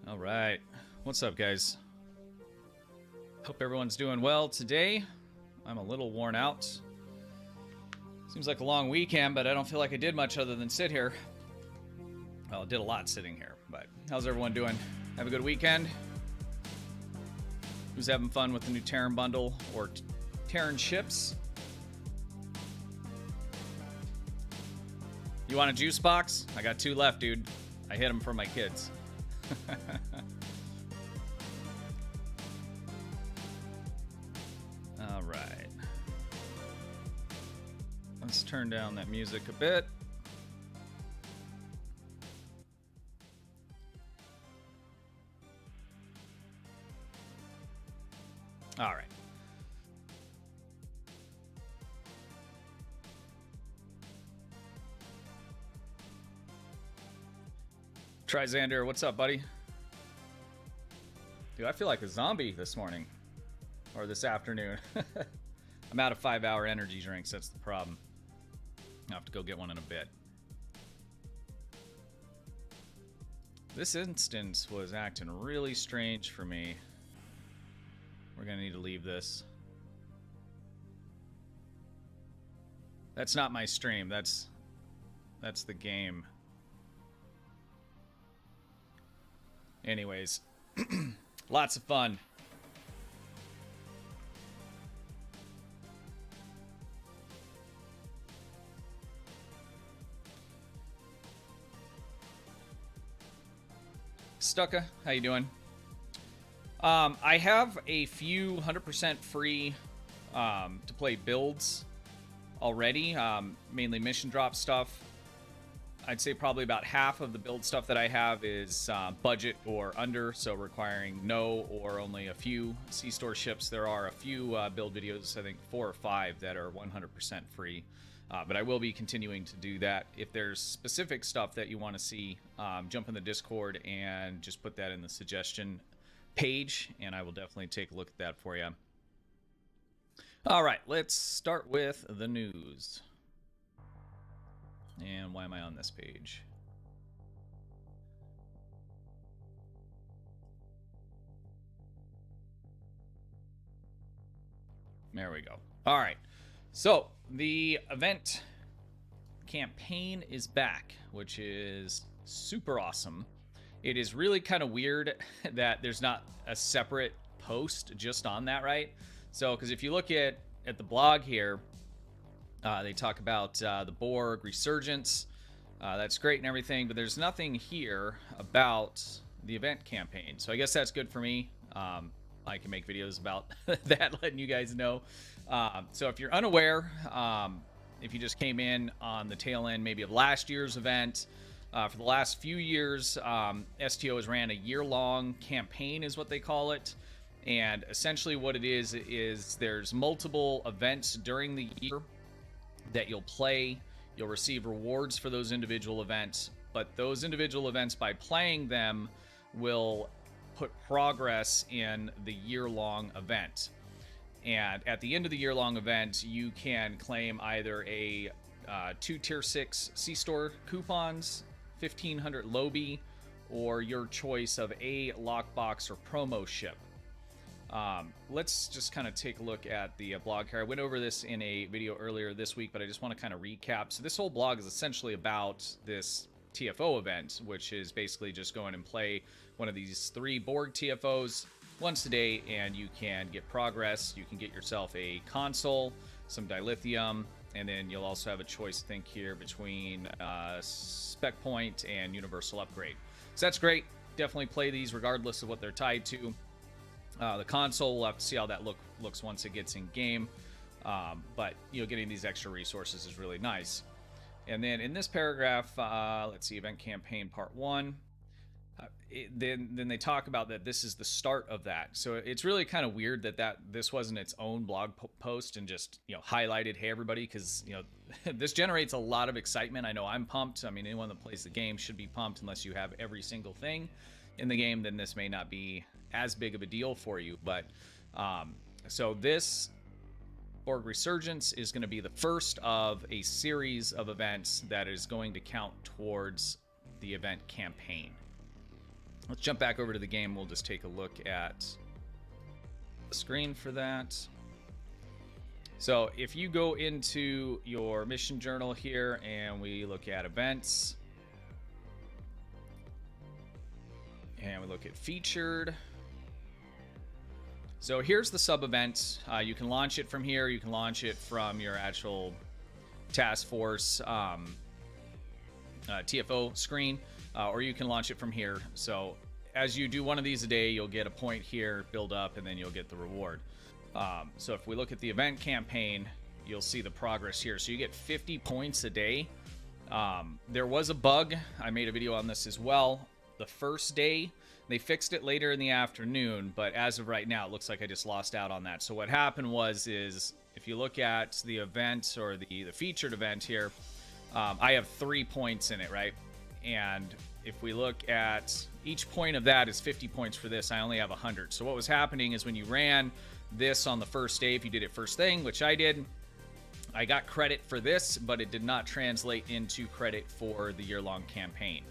All right. What's up, guys? Hope everyone's doing well today. I'm a little worn out. Seems like a long weekend, but I don't feel like I did much other than sit here. Well, I did a lot sitting here, but how's everyone doing? Have a good weekend? Who's having fun with the new Terran bundle or Terran ships? You want a juice box? I got 2 left, dude. I hid them for my kids. All right. Let's turn down that music a bit. All right. Trizander, what's up, buddy? Dude, I feel like a zombie this morning. Or this afternoon. I'm out of 5-hour energy drinks, that's the problem. I'll have to go get one in a bit. This instance was acting really strange for me. We're gonna need to leave this. That's not my stream, that's the game. Anyways, lots of fun. Stucca, how you doing? I have a few 100% free to play builds already, mainly mission drop stuff. I'd say probably about half of the build stuff that I have is budget or under, so requiring no or only a few C-store ships. There are a few build videos, I think 4 or 5, that are 100% free. But I will be continuing to do that. If there's specific stuff that you want to see, jump in the Discord and just put that in the suggestion page, and I will definitely take a look at that for you. All right, let's start with the news. And why am I on this page? There we go. All right. So, the event campaign is back, which is super awesome. It is really kind of weird that there's not a separate post just on that, right? So, because if you look at the blog here, they talk about the Borg resurgence. That's great and everything, but there's nothing here about the event campaign. So I guess that's good for me. I can make videos about that, letting you guys know. So if you're unaware, if you just came in on the tail end maybe of last year's event, for the last few years, STO has ran a year-long campaign is what they call it. And essentially what it is there's multiple events during the year that you'll play. You'll receive rewards for those individual events, but those individual events, by playing them, will put progress in the year-long event. And at the end of the year-long event, you can claim either a 2 tier 6 C-store coupons, 1500 Lobby, or your choice of a lockbox or promo ship. Let's just kind of take a look at the blog here. I went over this in a video earlier this week, but I just want to kind of recap. So this whole blog is essentially about this TFO event, which is basically just go in and play one of these 3 Borg TFOs once a day, and you can get progress. You can get yourself a console, some dilithium, and then you'll also have a choice, I think, here between spec point and universal upgrade. So that's great. Definitely play these regardless of what they're tied to. The console, we'll have to see how that looks once it gets in game. But getting these extra resources is really nice. And then in this paragraph, let's see, event campaign part 1. Then they talk about that this is the start of that. So it's really kind of weird that this wasn't its own blog post and just highlighted, hey everybody, because this generates a lot of excitement. I know I'm pumped. I mean, anyone that plays the game should be pumped. Unless you have every single thing in the game, then this may not be as big of a deal for you. But so this Borg Resurgence is going to be the first of a series of events that is going to count towards the event campaign. Let's jump back over to the game. We'll just take a look at the screen for that. So if you go into your mission journal here and we look at events and we look at featured. So here's the sub event. You can launch it from here. You can launch it from your actual task force TFO screen, or you can launch it from here. So as you do one of these a day, you'll get a point here, build up, and then you'll get the reward. So if we look at the event campaign, you'll see the progress here. So you get 50 points a day. There was a bug. I made a video on this as well. The first day, they fixed it later in the afternoon, but as of right now, it looks like I just lost out on that. So what happened is if you look at the event or the featured event here, I have 3 points in it, right? And if we look at each point of that is 50 points for this, I only have 100. So what was happening is when you ran this on the first day, if you did it first thing, which I did, I got credit for this, but it did not translate into credit for the year-long campaign.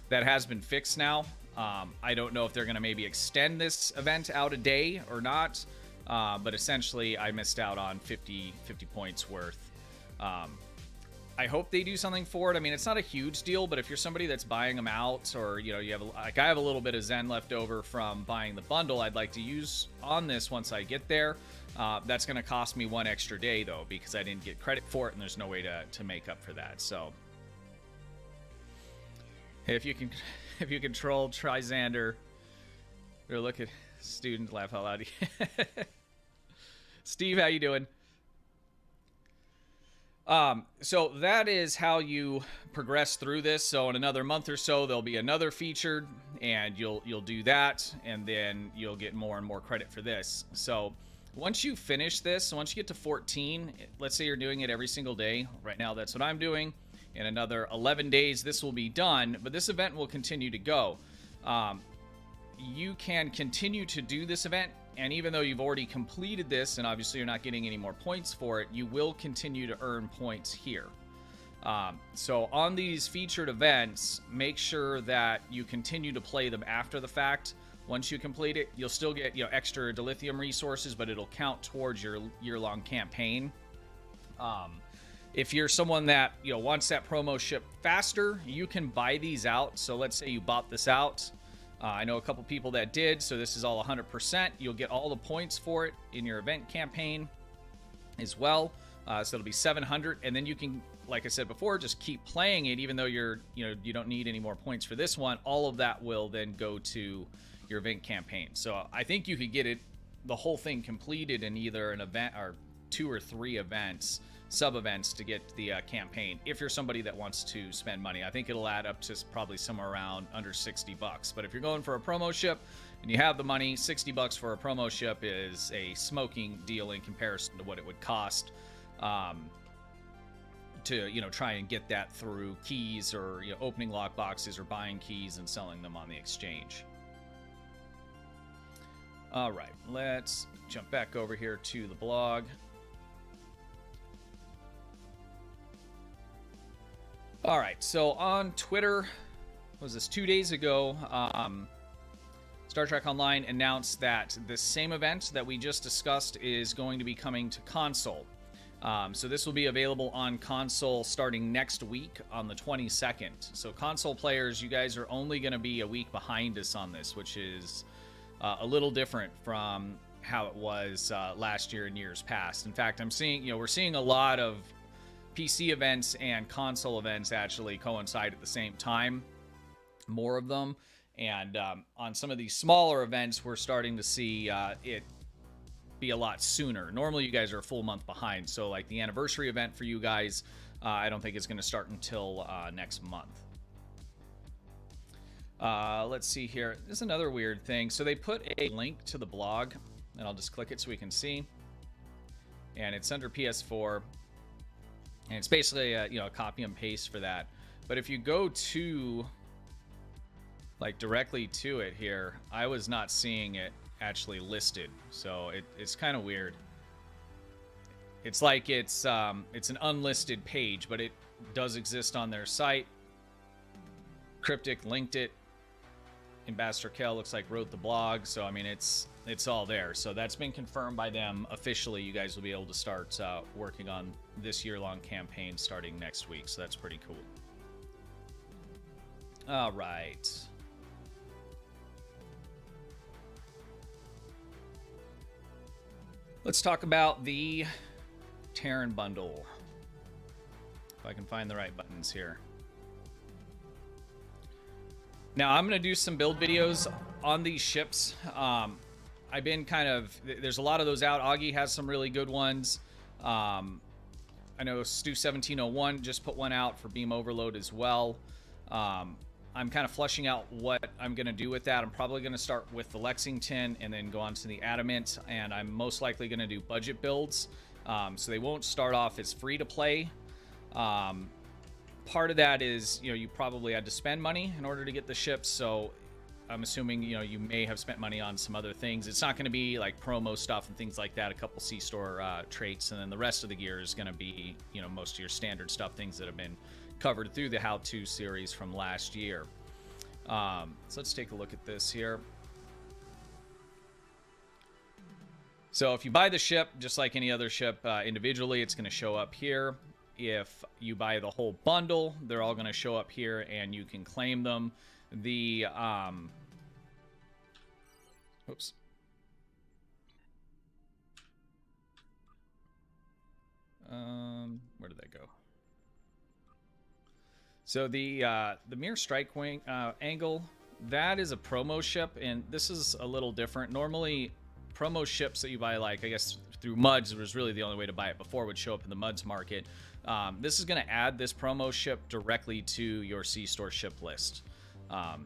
That has been fixed now. I don't know if they're going to maybe extend this event out a day or not, but essentially I missed out on 50 points worth. I hope they do something for it. I mean, it's not a huge deal, but if you're somebody that's buying them out, or you have like I have a little bit of Zen left over from buying the bundle, I'd like to use on this once I get there. That's going to cost me 1 extra day though, because I didn't get credit for it, and there's no way to make up for that. So if you control Trizander, or look at student laugh out loud. Steve, how you doing? So that is how you progress through this. So in another month or so, there'll be another featured, and you'll do that, and then you'll get more and more credit for this. So once you finish this, once you get to 14, let's say you're doing it every single day. Right now, that's what I'm doing. In another 11 days, this will be done, but this event will continue to go. You can continue to do this event, and even though you've already completed this, and obviously you're not getting any more points for it, you will continue to earn points here. So on these featured events, make sure that you continue to play them after the fact. Once you complete it, you'll still get extra dilithium resources, but it'll count towards your year-long campaign. If you're someone that wants that promo ship faster, you can buy these out. So let's say you bought this out. I know a couple people that did, so this is all 100%. You'll get all the points for it in your event campaign as well. So it'll be 700, and then you can, like I said before, just keep playing it, even though you don't need any more points for this one. All of that will then go to your event campaign. So I think you could get the whole thing completed in either an event or 2 or 3 events, sub-events, to get the campaign. If you're somebody that wants to spend money, I think it'll add up to probably somewhere around under $60. But if you're going for a promo ship and you have the money, $60 for a promo ship is a smoking deal in comparison to what it would cost to try and get that through keys, or opening lock boxes, or buying keys and selling them on the exchange. All right, let's jump back over here to the blog. All right, so on Twitter, what was this, 2 days ago, Star Trek Online announced that the same event that we just discussed is going to be coming to console. So this will be available on console starting next week on the 22nd. So console players, you guys are only going to be a week behind us on this, which is a little different from how it was last year and years past. In fact, I'm seeing, we're seeing a lot of PC events and console events actually coincide at the same time, more of them. And on some of these smaller events, we're starting to see it be a lot sooner. Normally, you guys are a full month behind. So like the anniversary event for you guys, I don't think it's going to start until next month. Let's see here. There's another weird thing. So they put a link to the blog, and I'll just click it so we can see. And it's under PS4. And it's basically a copy and paste for that. But if you go to directly to it here, I was not seeing it actually listed. So it's kind of weird. It's like it's an unlisted page, but it does exist on their site. Cryptic linked it. Ambassador Kell looks like wrote the blog. So I mean it's all there. So that's been confirmed by them officially. You guys will be able to start working on this year-long campaign starting next week. So that's pretty cool. All right. Let's talk about the Terran bundle. If I can find the right buttons here. Now, I'm going to do some build videos on these ships. I've been there's a lot of those out. Augie has some really good ones. I know Stu1701 just put one out for Beam Overload as well. I'm kind of fleshing out what I'm going to do with that. I'm probably going to start with the Lexington and then go on to the Adamant, and I'm most likely going to do budget builds. So they won't start off as free to play. part of that is, you know, you probably had to spend money in order to get the ships, so I'm assuming, you know, you may have spent money on some other things. It's not going to be like promo stuff and things like that, a couple C-store traits, and then the rest of the gear is going to be, you know, most of your standard stuff, things that have been covered through the how-to series from last year. So let's take a look at this here. So if you buy the ship, just like any other ship individually, it's going to show up here. If you buy the whole bundle, they're all going to show up here, and you can claim them. The oops. Where did that go? So the Mirror Strike Wing angle, that is a promo ship, and this is a little different. Normally, promo ships that you buy, like I guess through MUDs, was really the only way to buy it before, would show up in the MUDs market. This is going to add this promo ship directly to your C-store ship list.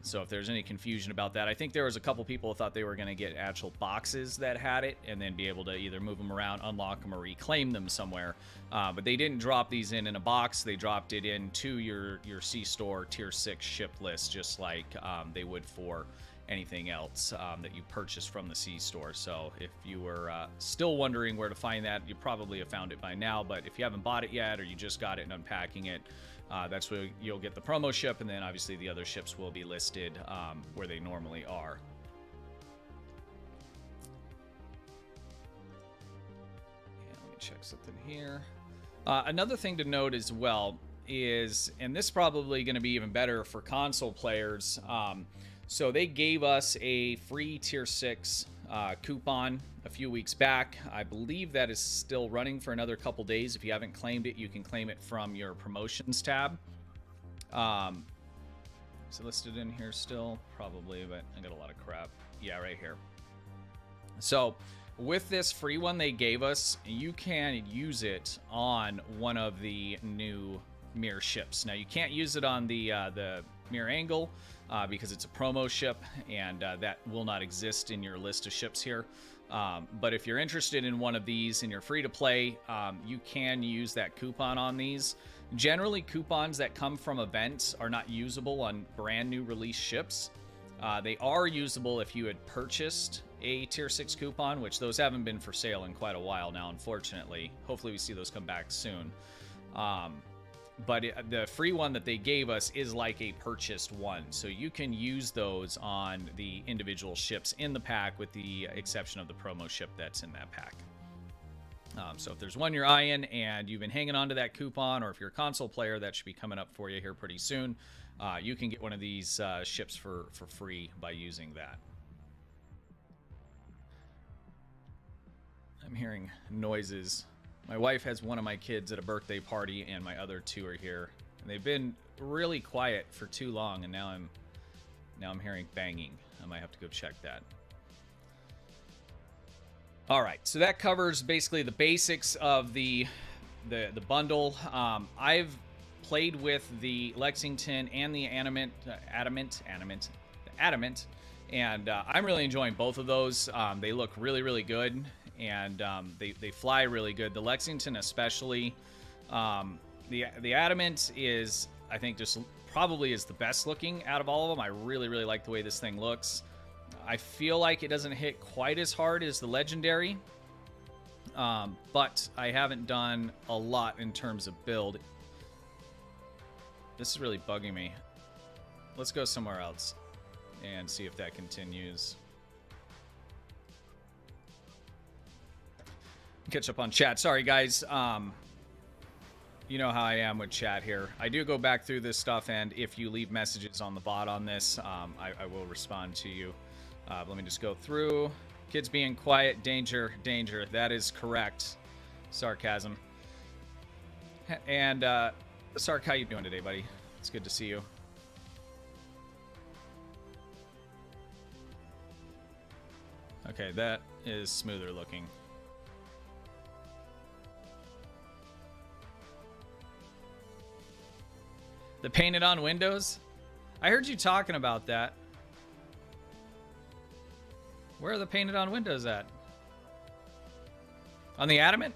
So if there's any confusion about that, I think there was a couple people who thought they were going to get actual boxes that had it and then be able to either move them around, unlock them, or reclaim them somewhere. But they didn't drop these in a box. They dropped it into your C-store Tier 6 ship list, just like they would for anything else that you purchase from the C-store. So if you were still wondering where to find that, you probably have found it by now. But if you haven't bought it yet, or you just got it and unpacking it, that's where you'll get the promo ship, and then obviously the other ships will be listed where they normally are. And let me check something here. Another thing to note as well is, and this is probably going to be even better for console players, so they gave us a free Tier 6 coupon a few weeks back. I believe that is still running for another couple days. If you haven't claimed it, you can claim it from your promotions tab. Is it listed in here still? Probably, but I got a lot of crap. Yeah, right here. So with this free one they gave us, you can use it on one of the new mirror ships. Now you can't use it on the mirror angle because it's a promo ship, and that will not exist in your list of ships here. But if you're interested in one of these and you're free to play, you can use that coupon on these. Generally, coupons that come from events are not usable on brand new release ships. They are usable if you had purchased a Tier 6 coupon, which those haven't been for sale in quite a while now, unfortunately. Hopefully we see those come back soon. But the free one that they gave us is like a purchased one. So you can use those on the individual ships in the pack, with the exception of the promo ship that's in that pack. So if there's one you're eyeing and you've been hanging on to that coupon, or if you're a console player, that should be coming up for you here pretty soon. You can get one of these ships for free by using that. I'm hearing noises. My wife has one of my kids at a birthday party, and my other two are here. And they've been really quiet for too long, and now I'm hearing banging. I might have to go check that. All right, so that covers basically the basics of the bundle. I've played with the Lexington and the Adamant, and I'm really enjoying both of those. They look really, really good. And they fly really good. The Lexington especially. The Adamant is, I think, just probably is the best looking out of all of them. I really, really like the way this thing looks. I feel like it doesn't hit quite as hard as the Legendary. But I haven't done a lot in terms of build. This is really bugging me. Let's go somewhere else and see if that continues. Catch up on chat. Sorry, guys. You know how I am with chat here. I do go back through this stuff, and if you leave messages on the bot on this, I will respond to you. Let me just go through. Kids being quiet. Danger. Danger. That is correct. Sarcasm. And, Sark, how you doing today, buddy? It's good to see you. Okay, that is smoother looking. The painted on windows? I heard you talking about that. Where are the painted on windows at? On the Adamant?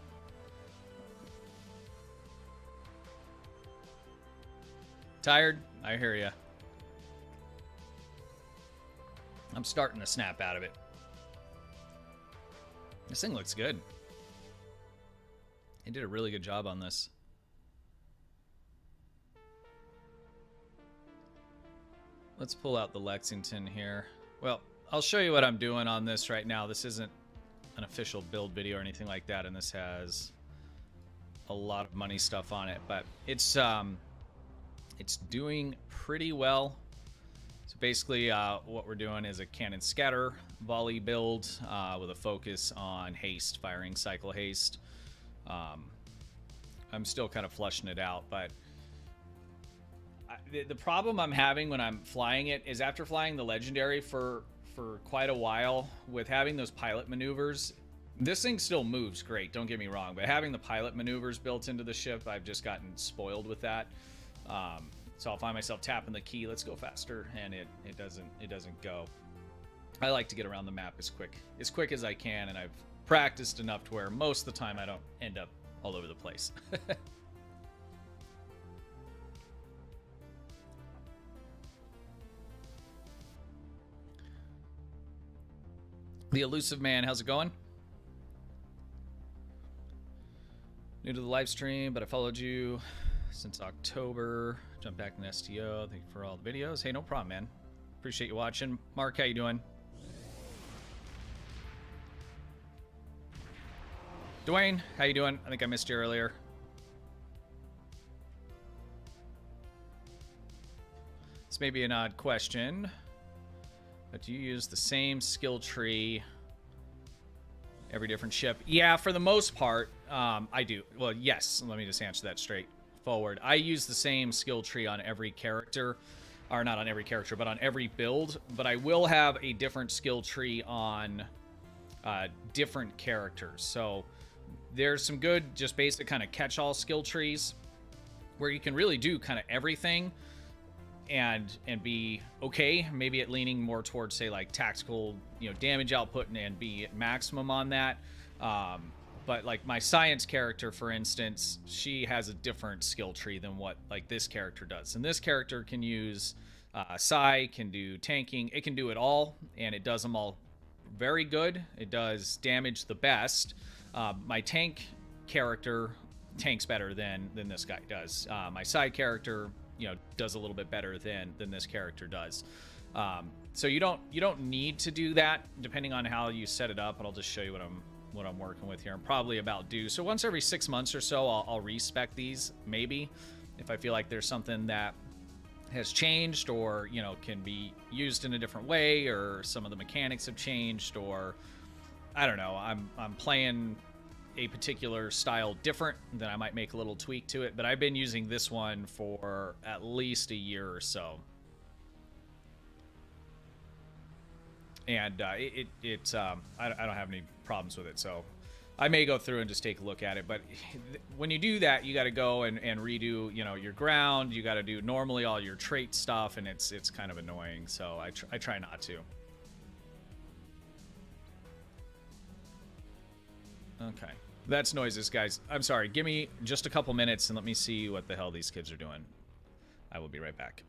Tired? I hear ya. I'm starting to snap out of it. This thing looks good. They did a really good job on this. Let's pull out the Lexington here. Well, I'll show you what I'm doing on this right now. This isn't an official build video or anything like that, and this has a lot of money stuff on it, but it's doing pretty well. So basically, what we're doing is a cannon scatter volley build with a focus on haste, firing cycle haste. I'm still kind of flushing it out, but the problem I'm having when I'm flying it is after flying the legendary for quite a while, with having those pilot maneuvers, this thing still moves great, don't get me wrong, but having the pilot maneuvers built into the ship, I've just gotten spoiled with that. So I'll find myself tapping the key, let's go faster, and it doesn't go. I like to get around the map as quick as I can, and I've practiced enough to where most of the time I don't end up all over the place. The Elusive Man, how's it going? New to the live stream, but I followed you since October. Jump back in STO. Thank you for all the videos. Hey, no problem, man. Appreciate you watching. Mark, how you doing? Dwayne, how you doing? I think I missed you earlier. This may be an odd question, but do you use the same skill tree every different ship? Yeah, for the most part, I do. Well, yes. Let me just answer that straightforward. I use the same skill tree on every character. Or not on every character, but on every build. But I will have a different skill tree on different characters. So there's some good, just basic kind of catch-all skill trees where you can really do kind of everything and be okay, maybe at leaning more towards, say, like tactical, damage output and be at maximum on that. But like my science character, for instance, she has a different skill tree than what like this character does. And this character can use Psi, can do tanking, it can do it all, and it does them all very good. It does damage the best. My tank character tanks better than this guy does. My side character, does a little bit better than this character does. So you don't need to do that depending on how you set it up. But I'll just show you what I'm working with here. I'm probably about due. So once every 6 months or so, I'll respec these, maybe, if I feel like there's something that has changed or can be used in a different way, or some of the mechanics have changed, or I don't know, I'm playing a particular style different, then I might make a little tweak to it. But I've been using this one for at least a year or so, and I don't have any problems with it. So I may go through and just take a look at it. But when you do that, you got to go and redo your ground. You got to do normally all your trait stuff, and it's kind of annoying. So I try not to. Okay. That's noises, guys. I'm sorry. Give me just a couple minutes and let me see what the hell these kids are doing. I will be right back.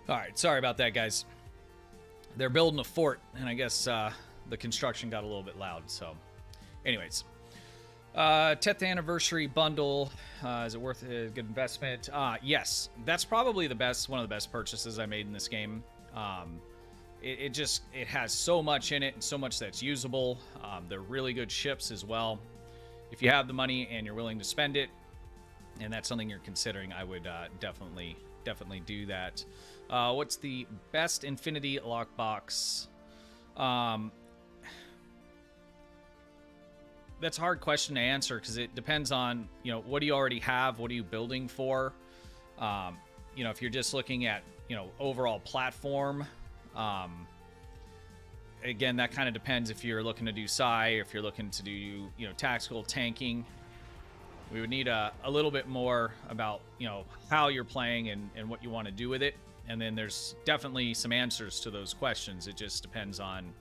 All right, sorry about that, guys. They're building a fort, and I guess the construction got a little bit loud. So, anyways, 10th anniversary bundle. Is it worth a good investment? Yes, that's probably one of the best purchases I made in this game. It has so much in it and so much that's usable. They're really good ships as well. If you have the money and you're willing to spend it, and that's something you're considering, I would definitely do that. What's the best Infinity lockbox? That's a hard question to answer because it depends on, what do you already have? What are you building for? If you're just looking at, overall platform, again, that kind of depends if you're looking to do Psi, if you're looking to do, tactical tanking. We would need a little bit more about, how you're playing and what you want to do with it. And then there's definitely some answers to those questions. It just depends on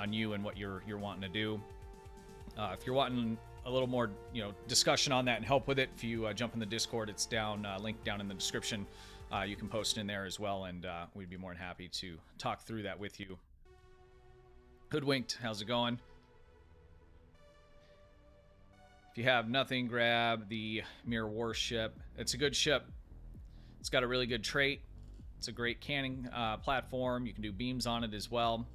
you and what you're wanting to do. If you're wanting a little more, discussion on that and help with it, if you jump in the Discord, it's linked down in the description. You can post in there as well, and we'd be more than happy to talk through that with you. Hoodwinked, how's it going? If you have nothing, grab the Mirror Warship. It's a good ship. It's got a really good trait. It's a great canning platform. You can do beams on it as well.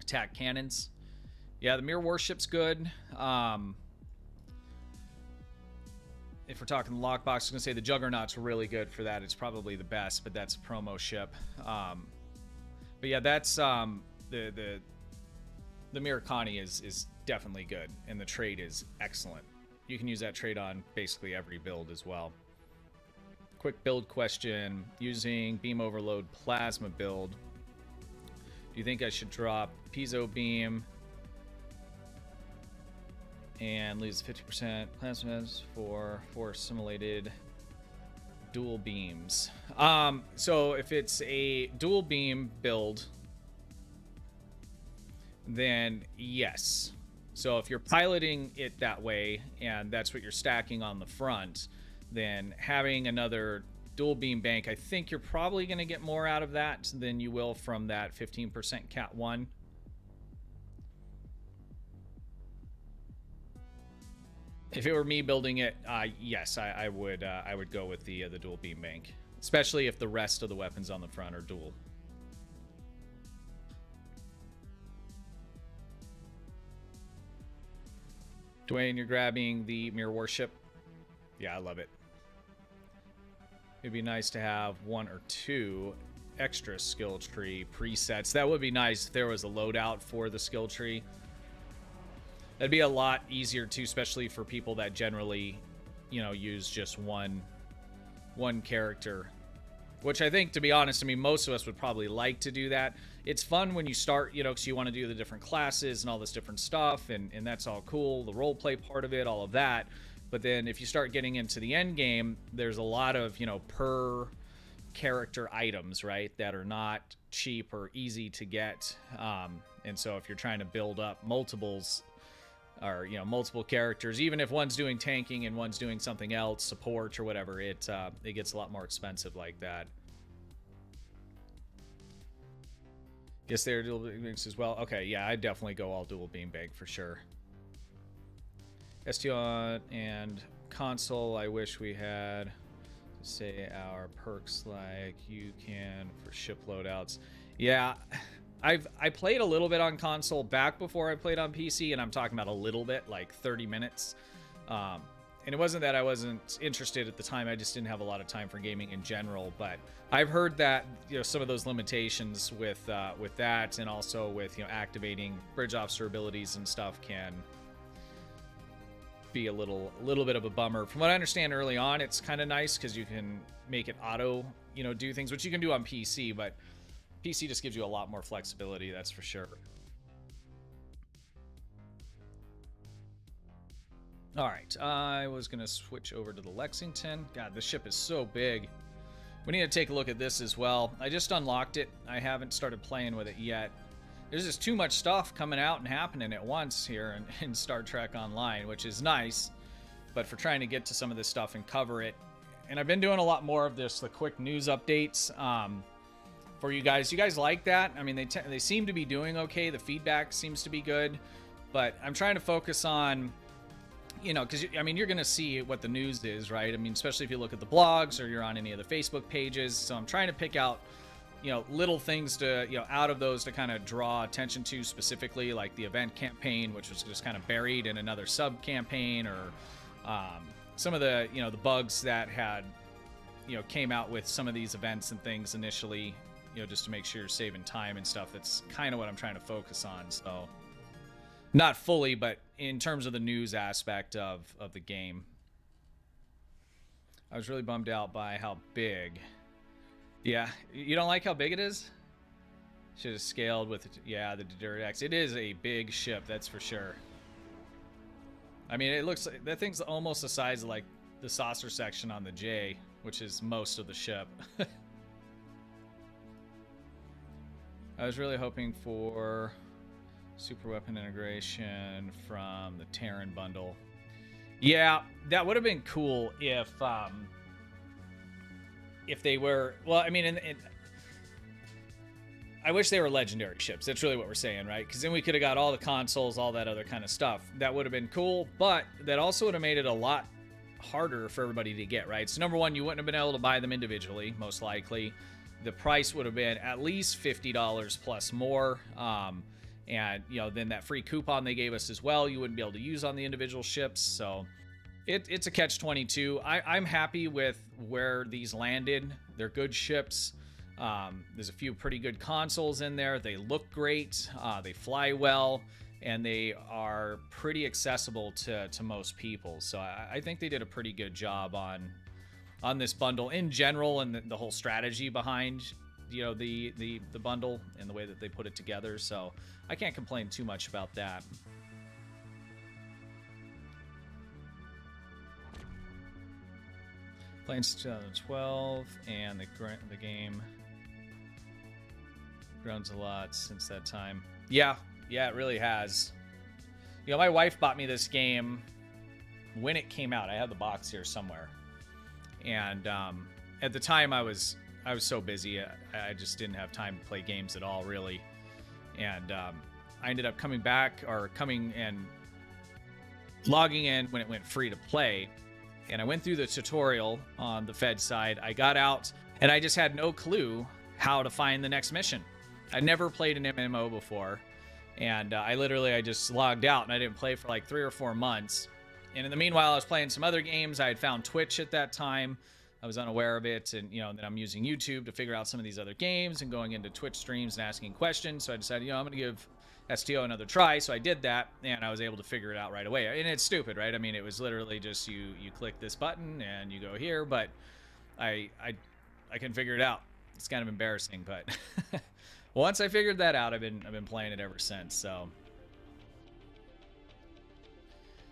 Attack cannons. Yeah, the Mirror Warship's good. If we're talking the lockbox, I was going to say the Juggernaut's really good for that. It's probably the best, but that's a promo ship. But yeah, that's the Mirror Connie is definitely good, and the trade is excellent. You can use that trade on basically every build as well. Quick build question. Using beam overload plasma build, do you think I should drop piezo beam and lose 50% plasmas for simulated dual beams? So if it's a dual beam build, then yes. So if you're piloting it that way and that's what you're stacking on the front, then having another dual beam bank, I think you're probably going to get more out of that than you will from that 15% Cat 1. If it were me building it, yes, I would go with the dual beam bank, especially if the rest of the weapons on the front are dual. Dwayne, you're grabbing the Mirror Warship. Yeah, I love it. It'd be nice to have 1 or 2 extra skill tree presets. That would be nice if there was a loadout for the skill tree. That'd be a lot easier too, especially for people that generally, use just one character. Which I think, to be honest, most of us would probably like to do that. It's fun when you start, because you want to do the different classes and all this different stuff, and that's all cool. The roleplay part of it, all of that. But then if you start getting into the end game, there's a lot of, per character items, right, that are not cheap or easy to get. And so if you're trying to build up multiples, or multiple characters, even if one's doing tanking and one's doing something else, support or whatever, it gets a lot more expensive like that. Guess they're dual beams as well. Okay, yeah, I'd definitely go all dual beam bank for sure. STO and console, I wish we had, say, our perks like you can for ship loadouts. Yeah, I played a little bit on console back before I played on PC, and I'm talking about a little bit, like 30 minutes. And it wasn't that I wasn't interested at the time, I just didn't have a lot of time for gaming in general. But I've heard that some of those limitations with that, and also with activating bridge officer abilities and stuff, can be a little bit of a bummer. From what I understand early on, it's kind of nice because you can make it auto do things, which you can do on PC, but PC just gives you a lot more flexibility, that's for sure. All right, I was gonna switch over to the Lexington. God, this ship is so big. We need to take a look at this as well. I just unlocked it. I haven't started playing with it yet. There's just too much stuff coming out and happening at once here in Star Trek Online, which is nice. But for trying to get to some of this stuff and cover it, and I've been doing a lot more of this, the quick news updates for you guys. You guys like that? I mean, they seem to be doing okay. The feedback seems to be good, but I'm trying to focus on, you know, because I mean, you're going to see what the news is, right? I mean, especially if you look at the blogs or you're on any of the Facebook pages. So I'm trying to pick out, you know, little things to, you know, out of those to kind of draw attention to specifically, like the event campaign, which was just kind of buried in another sub campaign, or some of the, you know, the bugs that had, you know, came out with some of these events and things initially, you know, just to make sure you're saving time and stuff. That's kind of what I'm trying to focus on. So not fully, but in terms of the news aspect of the game. I was really bummed out by how big. Yeah, you don't like how big it is? Should have scaled with, yeah, the Direct. It is a big ship, that's for sure. I mean, it looks like that thing's almost the size of like the saucer section on the J, which is most of the ship. I was really hoping for super weapon integration from the Terran bundle. Yeah, that would have been cool if they were, well, I mean, I wish they were legendary ships. That's really what we're saying, right? Because then we could have got all the consoles, all that other kind of stuff. That would have been cool, but that also would have made it a lot harder for everybody to get, right? So number one, you wouldn't have been able to buy them individually, most likely. The price would have been at least $50 plus more. And, you know, then that free coupon they gave us as well, you wouldn't be able to use on the individual ships. So it's a catch-22. I'm happy with where these landed. They're good ships. There's a few pretty good consoles in there. They look great. They fly well, and they are pretty accessible to most people. So I think they did a pretty good job on this bundle in general, and the whole strategy behind, you know, the bundle and the way that they put it together. So I can't complain too much about that. Playing since 2012, and the game grown a lot since that time. Yeah, it really has. You know, my wife bought me this game when it came out. I have the box here somewhere, and at the time I was so busy, I just didn't have time to play games at all, really. And I ended up coming and logging in when it went free to play. And I went through the tutorial on the Fed side. I got out, and I just had no clue how to find the next mission. I'd never played an MMO before, and I just logged out, and I didn't play for like 3 or 4 months. And in the meanwhile, I was playing some other games. I had found Twitch at that time. I was unaware of it, and, you know, then I'm using YouTube to figure out some of these other games and going into Twitch streams and asking questions. So I decided, you know, I'm going to give STO another try. So I did that, and I was able to figure it out right away. And it's stupid, right? I mean, it was literally just you click this button and you go here, but I can figure it out. It's kind of embarrassing, but once I figured that out, I've been playing it ever since. So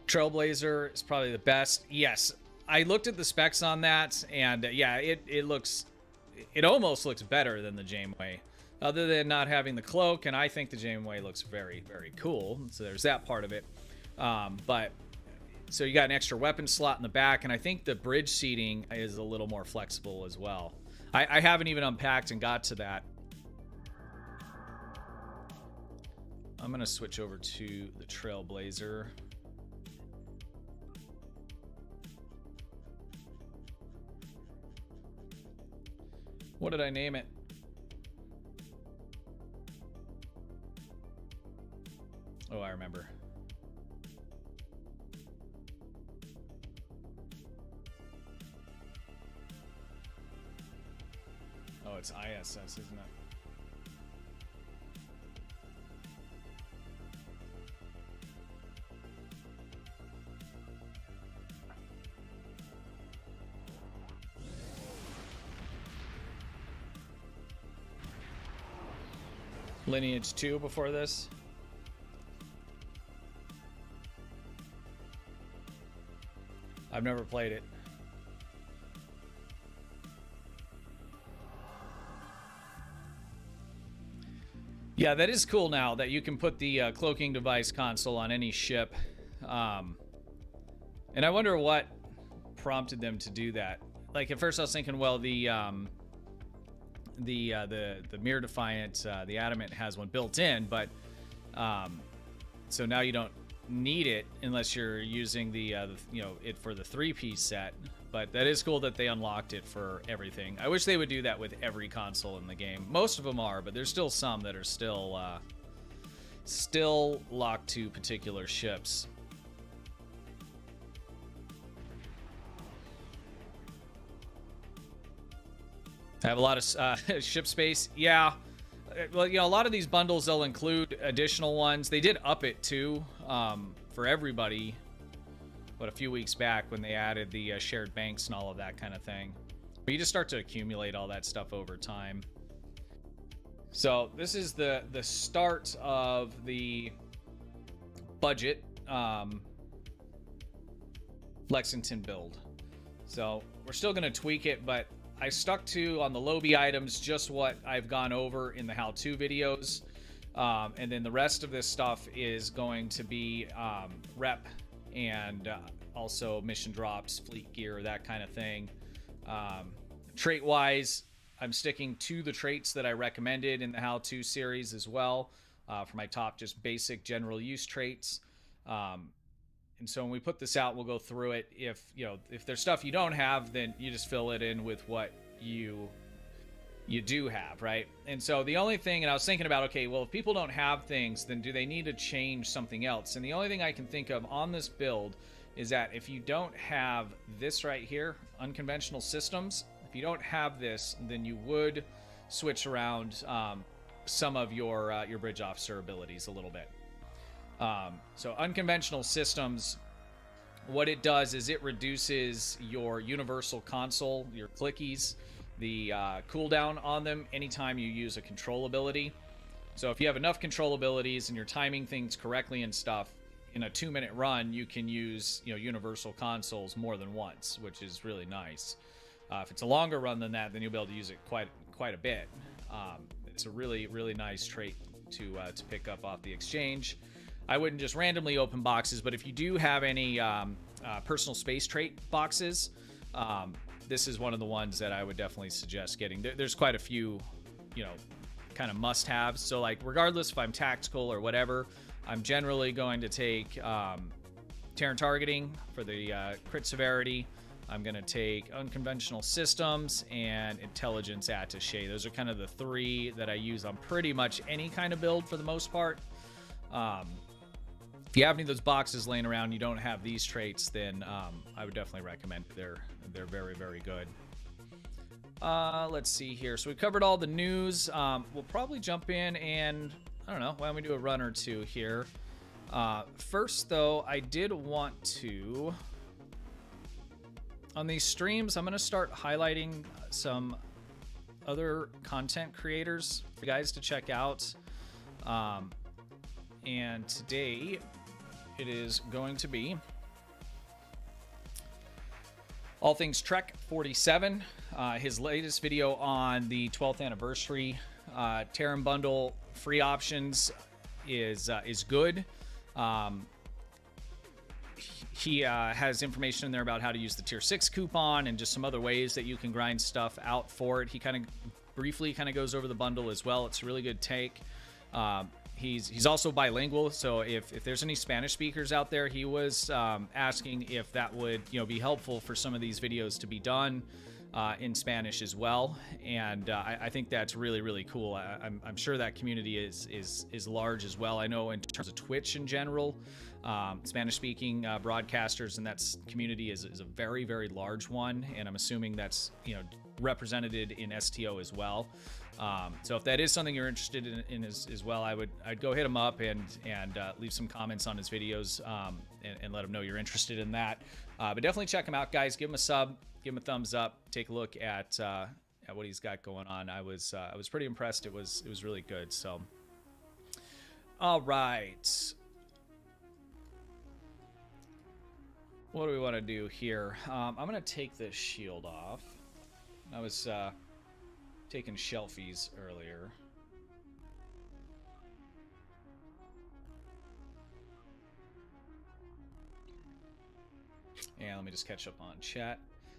Trailblazer is probably the best. Yes, I looked at the specs on that, and yeah, it almost looks better than the Janeway, other than not having the cloak, and I think the Janeway looks very, very cool. So there's that part of it. But so you got an extra weapon slot in the back, and I think the bridge seating is a little more flexible as well. I haven't even unpacked and got to that. I'm gonna switch over to the Trailblazer. What did I name it? Oh, I remember. Oh, it's ISS, isn't it? Lineage 2 before this. I've never played it. Yeah, that is cool now that you can put the cloaking device console on any ship. And I wonder what prompted them to do that. like at first I was thinking, well, the Mirror Defiant, the Adamant has one built in, but so now you don't need it unless you're using the it for the 3-piece set. But that is cool that they unlocked it for everything. I wish they would do that with every console in the game. Most of them are, but there's still some that are still locked to particular ships. I have a lot of ship space. Yeah. Well, a lot of these bundles, they'll include additional ones. They did up it, too, for everybody, a few weeks back when they added the shared banks and all of that kind of thing. But you just start to accumulate all that stuff over time. So this is the start of the budget Lexington build. So we're still going to tweak it, but I stuck to, on the lobby items, just what I've gone over in the how-to videos. And then the rest of this stuff is going to be rep and also mission drops, fleet gear, that kind of thing. Trait-wise, I'm sticking to the traits that I recommended in the how-to series as well, for my top just basic general use traits. And so when we put this out, we'll go through it. If there's stuff you don't have, then you just fill it in with what you do have, right? And so the only thing, and I was thinking about, okay, well, if people don't have things, then do they need to change something else? And the only thing I can think of on this build is that if you don't have this right here, unconventional systems, if you don't have this, then you would switch around some of your bridge officer abilities a little bit. So unconventional systems, what it does is it reduces your universal console, your clickies, the cooldown on them anytime you use a control ability. So if you have enough control abilities and you're timing things correctly and stuff, in a 2-minute run, you can use universal consoles more than once, which is really nice. If it's a longer run than that, then you'll be able to use it quite a bit. It's a really, really nice trait to pick up off the exchange. I wouldn't just randomly open boxes, but if you do have any personal space trait boxes, this is one of the ones that I would definitely suggest getting. There's quite a few, kind of must-haves. So, like, regardless if I'm tactical or whatever, I'm generally going to take Terran targeting for the crit severity. I'm going to take unconventional systems and intelligence attaché. Those are kind of the 3 that I use on pretty much any kind of build for the most part. If you have any of those boxes laying around, you don't have these traits, then I would definitely recommend it. They're very, very good. Let's see here. So we covered all the news. We'll probably jump in and, I don't know, why don't we do a run or two here? First, though, I did want to, on these streams, I'm going to start highlighting some other content creators for you guys to check out. And today it is going to be All Things Trek 47, his latest video on the 12th anniversary Terran bundle free options is good. He has information in there about how to use the tier 6 coupon and just some other ways that you can grind stuff out for it. He kind of briefly goes over the bundle as well. It's a really good take. He's also bilingual, so if there's any Spanish speakers out there, he was asking if that would be helpful for some of these videos to be done in Spanish as well, and I think that's really, really cool. I'm sure that community is large as well. I know in terms of Twitch in general, Spanish-speaking broadcasters and that community is a very, very large one, and I'm assuming that's represented in STO as well. So if that is something you're interested in as well, I'd go hit him up and leave some comments on his videos and let him know you're interested in that. But definitely check him out, guys. Give him a sub, give him a thumbs up. Take a look at what he's got going on. I was pretty impressed. It was really good. So, all right. What do we want to do here? I'm gonna take this shield off. I was taking shelfies earlier. And let me just catch up on chat.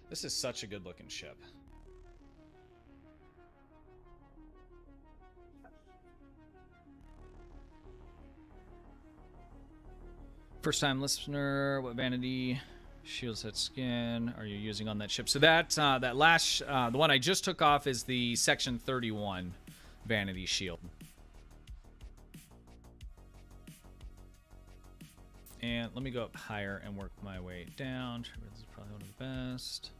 This is such a good looking ship. First time listener, what vanity shield set skin are you using on that ship? So that that last the one I just took off is the section 31 vanity shield. And let me go up higher and work my way down. This is probably one of the best.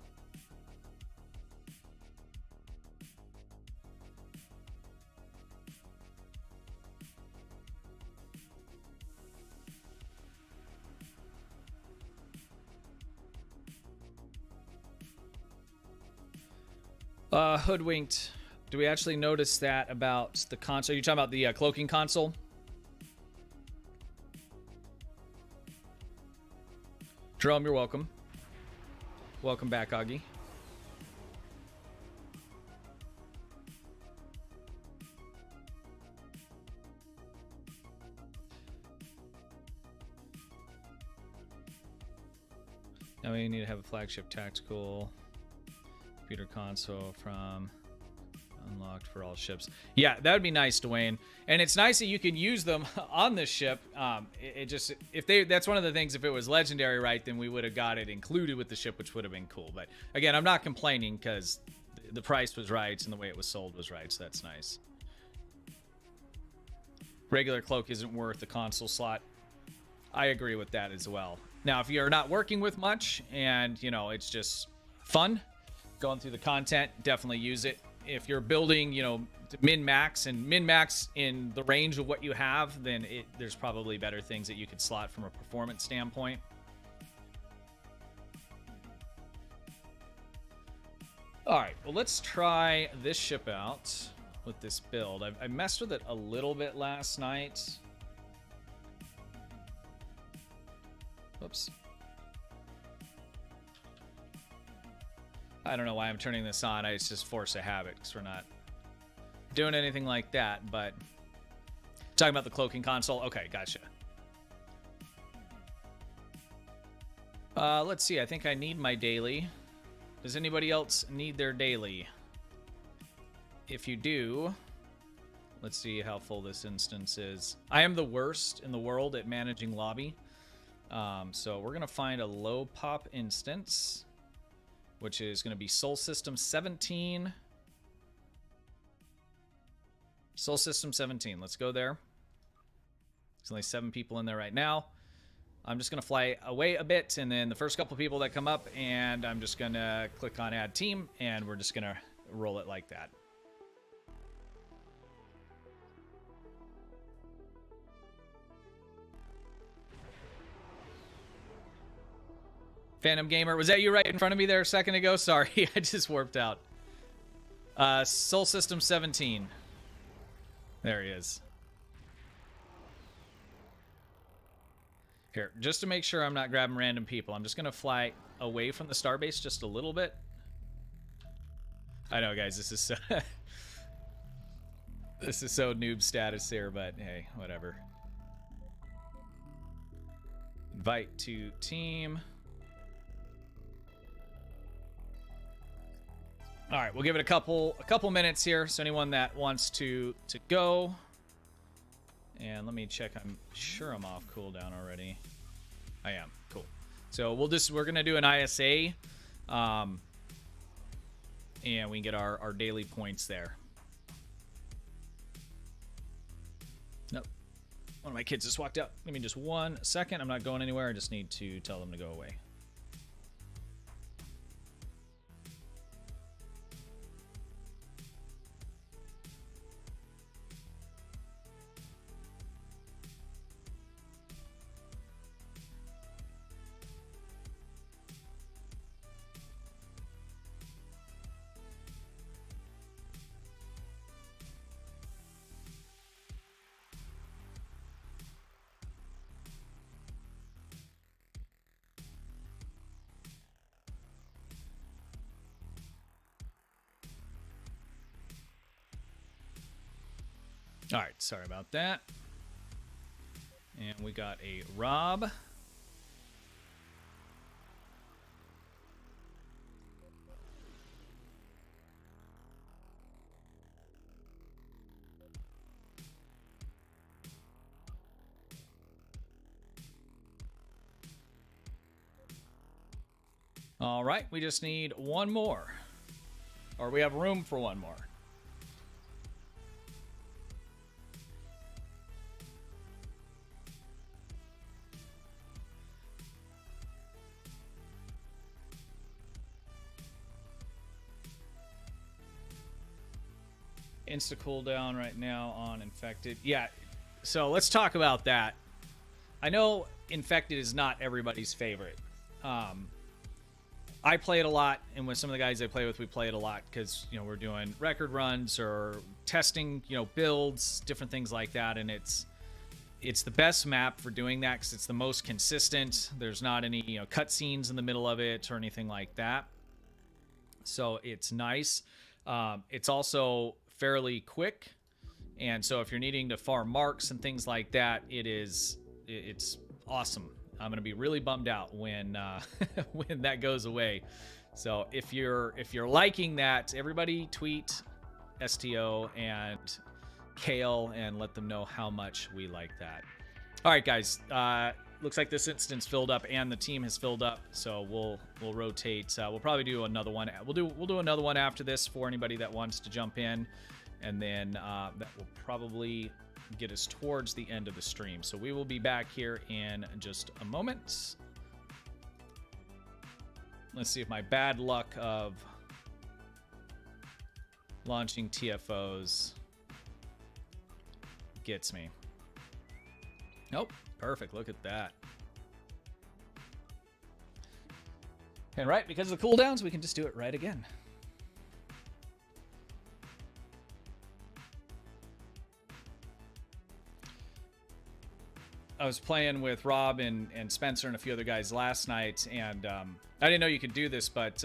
Hoodwinked. Do we actually notice that about the console? Are you talking about the cloaking console? Jerome, you're welcome. Welcome back, Augie. Now we need to have a flagship tactical computer console from unlocked for all ships. Yeah, that would be nice, Dwayne. And it's nice that you can use them on this ship. It just, if they, that's one of the things, if it was legendary, right, then we would have got it included with the ship, which would have been cool. But again, I'm not complaining because the price was right and the way it was sold was right, so that's nice. Regular cloak isn't worth the console slot. I agree with that as well. Now, if you're not working with much and, you know, it's just fun going through the content, definitely use it. If you're building, you know, min-max and min-max in the range of what you have, then there's probably better things that you could slot from a performance standpoint. All right, well, let's try this ship out with this build. I messed with it a little bit last night. Oops. I don't know why I'm turning this on. It's just force of habit because we're not doing anything like that. But talking about the cloaking console. Okay, gotcha. Let's see. I think I need my daily. Does anybody else need their daily? If you do, let's see how full this instance is. I am the worst in the world at managing lobby. So we're going to find a low pop instance, which is going to be Sol System 17. Sol System 17. Let's go there. There's only 7 people in there right now. I'm just going to fly away a bit, and then the first couple people that come up, and I'm just going to click on Add Team, and we're just going to roll it like that. Phantom Gamer, was that you right in front of me there a second ago? Sorry, I just warped out. Sol System 17. There he is. Here, just to make sure I'm not grabbing random people, I'm just going to fly away from the starbase just a little bit. I know, guys, this is so this is so noob status here, but hey, whatever. Invite to team. All right, we'll give it a couple minutes here. So anyone that wants to go, and let me check. I'm sure I'm off cooldown already. I am. Cool. So we're gonna do an ISA, and we can get our daily points there. Nope. One of my kids just walked out. Give me just 1 second. I'm not going anywhere. I just need to tell them to go away. All right, sorry about that. And we got a Rob. All right, we just need one more. Or we have room for one more. Insta cooldown right now on infected. Yeah, so let's talk about that. I know infected is not everybody's favorite. I play it a lot, and with some of the guys I play with, we play it a lot because, you know, we're doing record runs or testing, you know, builds, different things like that, and it's the best map for doing that because it's the most consistent. There's not any, you know, cutscenes in the middle of it or anything like that, so it's nice. It's also fairly quick, and so if you're needing to farm marks and things like that, it's awesome. I'm gonna be really bummed out when when that goes away. So if you're liking that, everybody tweet STO and Kale and let them know how much we like that. All right, guys. Looks like this instance filled up and the team has filled up, so we'll rotate. We'll probably do another one. We'll do another one after this for anybody that wants to jump in, and then that will probably get us towards the end of the stream. So we will be back here in just a moment. Let's see if my bad luck of launching TFOs gets me. Nope. Perfect. Look at that. And right, because of the cooldowns, we can just do it right again. I was playing with Rob and Spencer and a few other guys last night, and I didn't know you could do this, but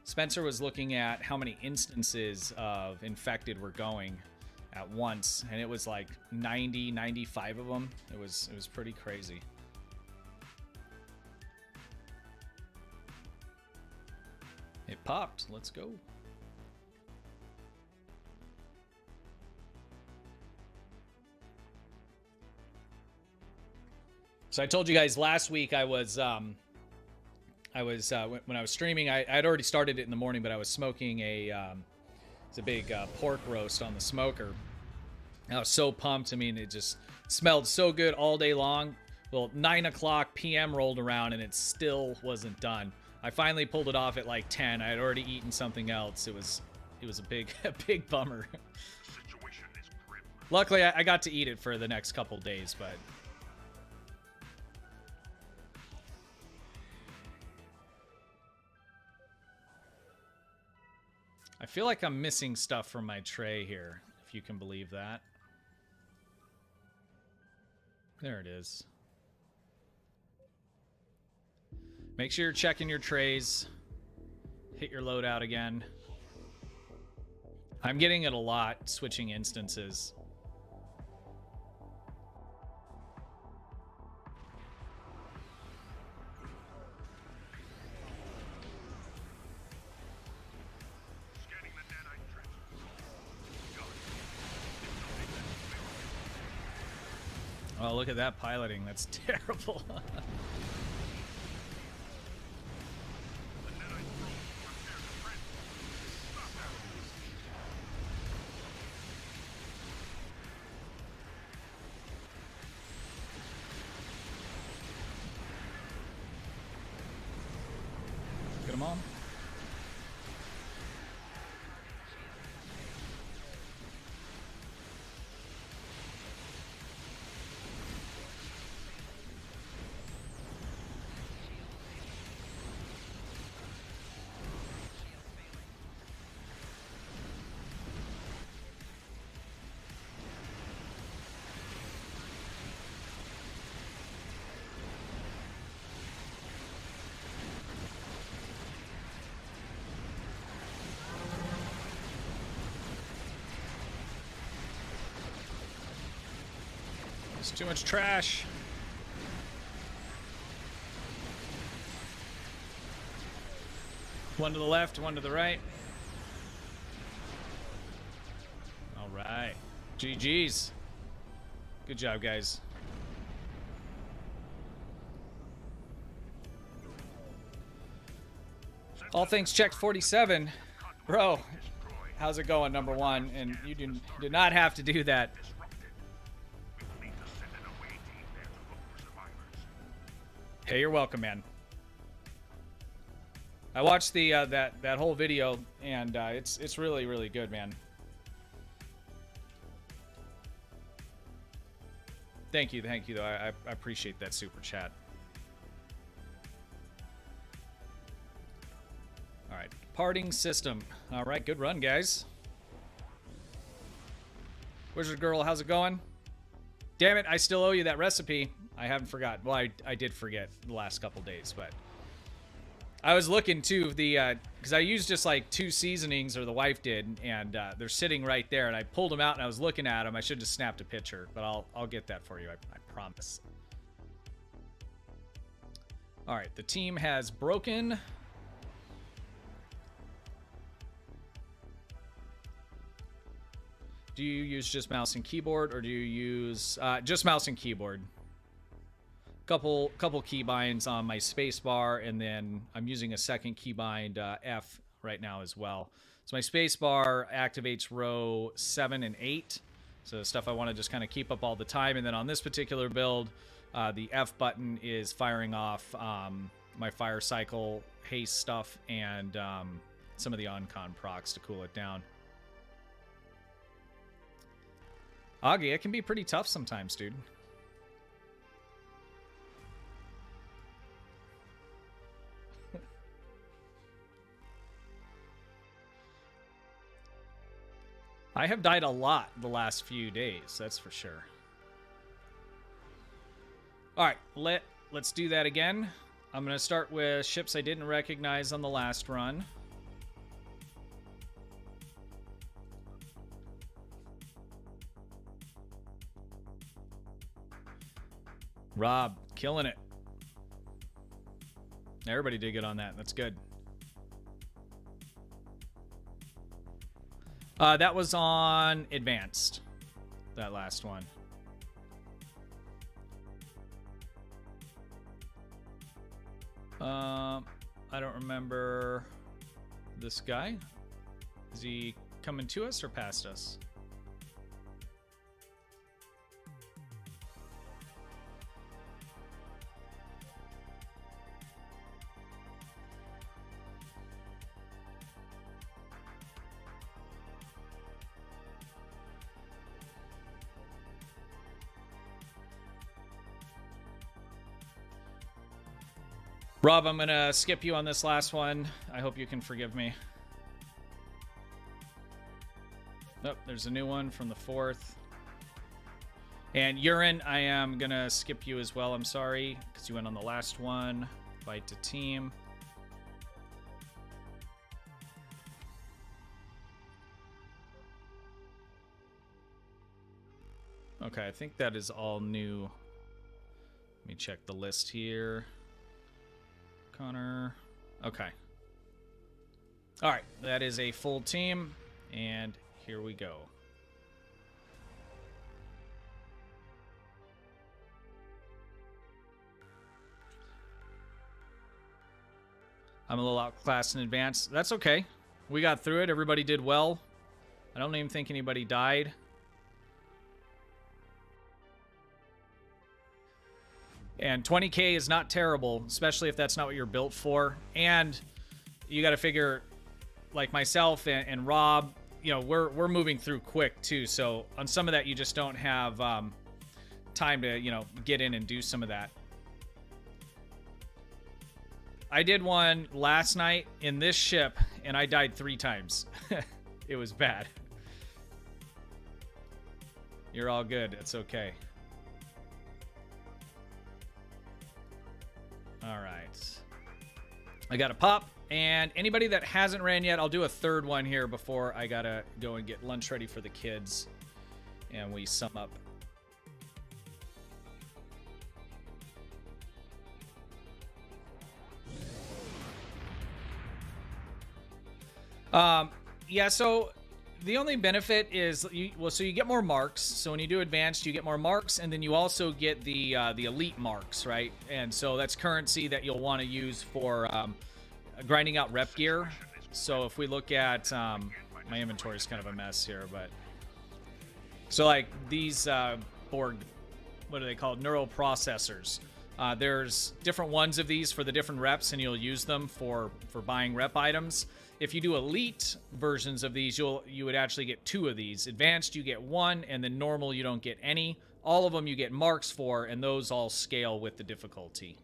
Spencer was looking at how many instances of infected were going at once, and it was like 90, 95 of them. It was pretty crazy. It popped. Let's go. So I told you guys last week I was when I was streaming, I'd already started it in the morning, but I was smoking it's a big pork roast on the smoker. I was so pumped. I mean, it just smelled so good all day long. Well, 9 o'clock p.m. rolled around and it still wasn't done. I finally pulled it off at like 10. I had already eaten something else. It was a big bummer. Luckily, I got to eat it for the next couple days, but. I feel like I'm missing stuff from my tray here, if you can believe that. There it is. Make sure you're checking your trays. Hit your loadout again. I'm getting it a lot, switching instances. Oh, look at that piloting. That's terrible. Get them on. There's too much trash. One to the left, one to the right. All right. GG's. Good job, guys. All things checked 47. Bro, how's it going, number one? And you did not have to do that. Hey, you're welcome, man. I watched the that whole video, and it's really, really good, man. Thank you, though. I appreciate that super chat. All right, parting system. All right, good run, guys. Wizard Girl, how's it going? Damn it, I still owe you that recipe. I haven't forgotten. Well, I did forget the last couple days, but I was looking too, because I used just like 2 seasonings, or the wife did, and they're sitting right there, and I pulled them out and I was looking at them. I should have snapped a picture, but I'll get that for you. I promise. All right, the team has broken. Do you use just mouse and keyboard, or do you use just mouse and keyboard? Couple keybinds on my spacebar, and then I'm using a second keybind F right now as well. So my spacebar activates row 7 and 8, so stuff I want to just kind of keep up all the time. And then on this particular build, the F button is firing off my fire cycle haste stuff and some of the on-con procs to cool it down. Augie, it can be pretty tough sometimes, dude. I have died a lot the last few days, that's for sure. All right, let's do that again. I'm going to start with ships I didn't recognize on the last run. Rob, killing it. Everybody did good on that. That's good. That was on advanced, that last one. I don't remember this guy. Is he coming to us or past us? Rob, I'm going to skip you on this last one. I hope you can forgive me. Oh, there's a new one from the 4th. And Urine, I am going to skip you as well. I'm sorry, because you went on the last one. Fight to team. Okay, I think that is all new. Let me check the list here. Connor. Okay. All right, that is a full team, and here we go. I'm a little outclassed in advance. That's okay. We got through it. Everybody did well. I don't even think anybody died. And 20K is not terrible, especially if that's not what you're built for. And you got to figure, like myself and Rob, you know, we're moving through quick too. So on some of that, you just don't have time to, you know, get in and do some of that. I did one last night in this ship, and I died 3 times. It was bad. You're all good. It's okay. All right. I got a pop, and anybody that hasn't ran yet, I'll do a 3rd one here before I gotta go and get lunch ready for the kids, and we sum up. Yeah, so the only benefit is so you get more marks. So when you do advanced, you get more marks, and then you also get the elite marks, right? And so that's currency that you'll want to use for grinding out rep gear. So if we look at my inventory is kind of a mess here, but so like these Borg, what are they called? Neural processors. There's different ones of these for the different reps, and you'll use them for buying rep items. If you do elite versions of these, you would actually get 2 of these. Advanced, you get 1, and then normal, you don't get any. All of them you get marks for, and those all scale with the difficulty.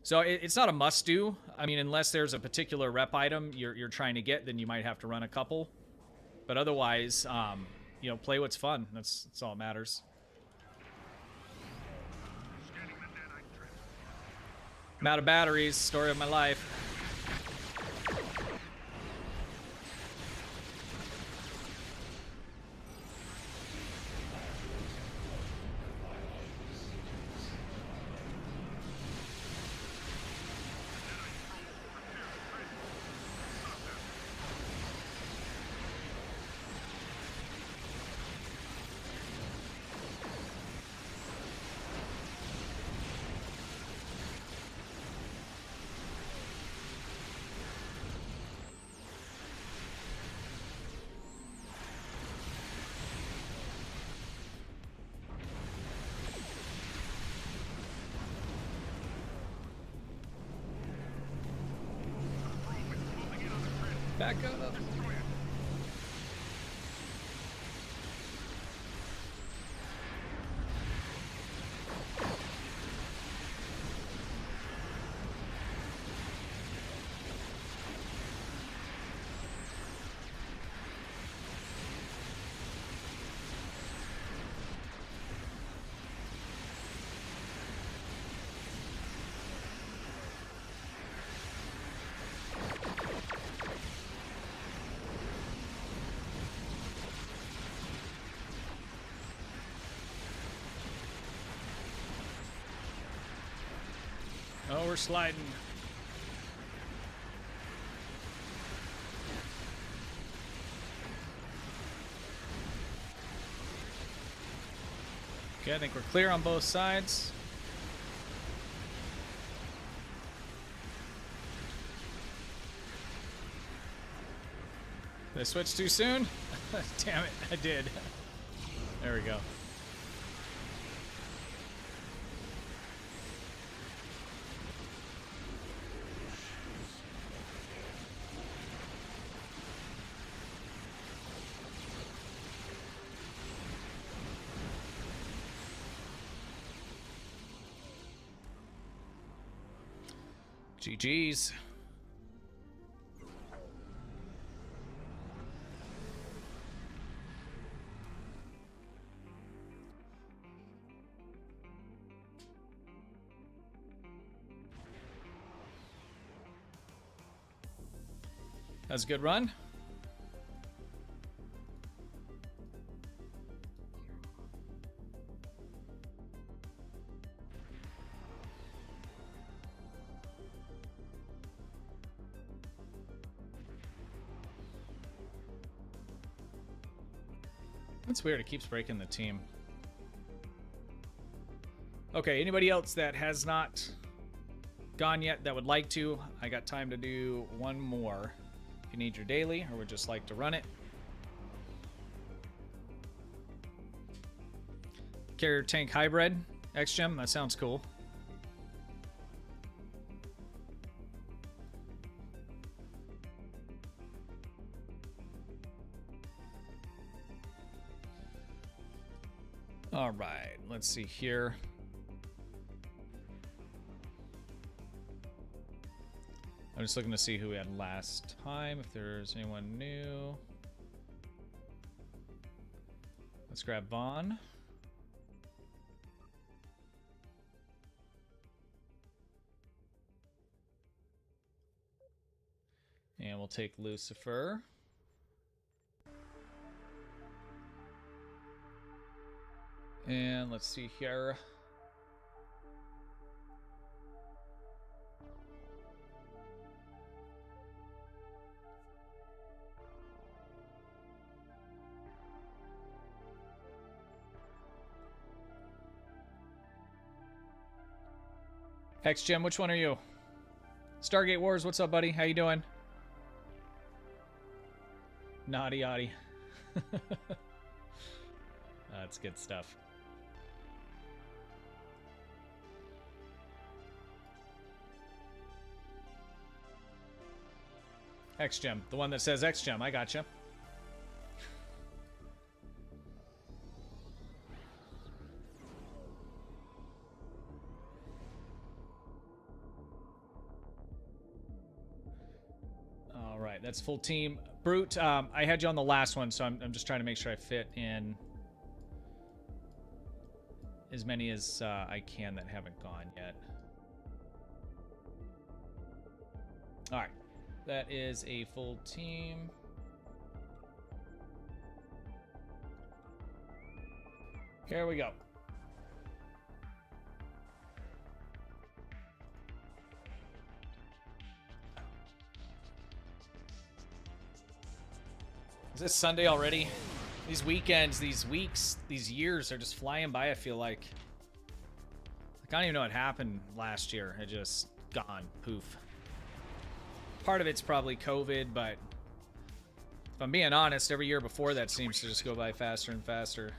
So it's not a must-do. I mean, unless there's a particular rep item you're trying to get, then you might have to run a couple. But otherwise, you know, play what's fun. That's all that matters. I'm out of batteries. Story of my life. Back up. Oh, we're sliding. Okay, I think we're clear on both sides. Did I switch too soon? Damn it, I did. There we go. GG's. That was a good run. That's weird, it keeps breaking the team. Okay, anybody else that has not gone yet that would like to, I got time to do one more. If you need your daily or would just like to run it. Carrier tank hybrid, X-Gem, that sounds cool. All right, let's see here. I'm just looking to see who we had last time, if there's anyone new. Let's grab Vaughn. And we'll take Lucifer. And let's see here. X-Gem, which one are you? Stargate Wars, what's up, buddy? How you doing? Naughty Yachty. That's good stuff. X-Gem. The one that says X-Gem. I gotcha. All right, that's full team. Brute, I had you on the last one, so I'm just trying to make sure I fit in as many as I can that haven't gone yet. All right, that is a full team. Here we go. Is this Sunday already? These weekends, these weeks, these years are just flying by, I feel like. I don't even know what happened last year. It just gone. Poof. Part of it's probably COVID, but if I'm being honest, every year before that seems to just go by faster and faster.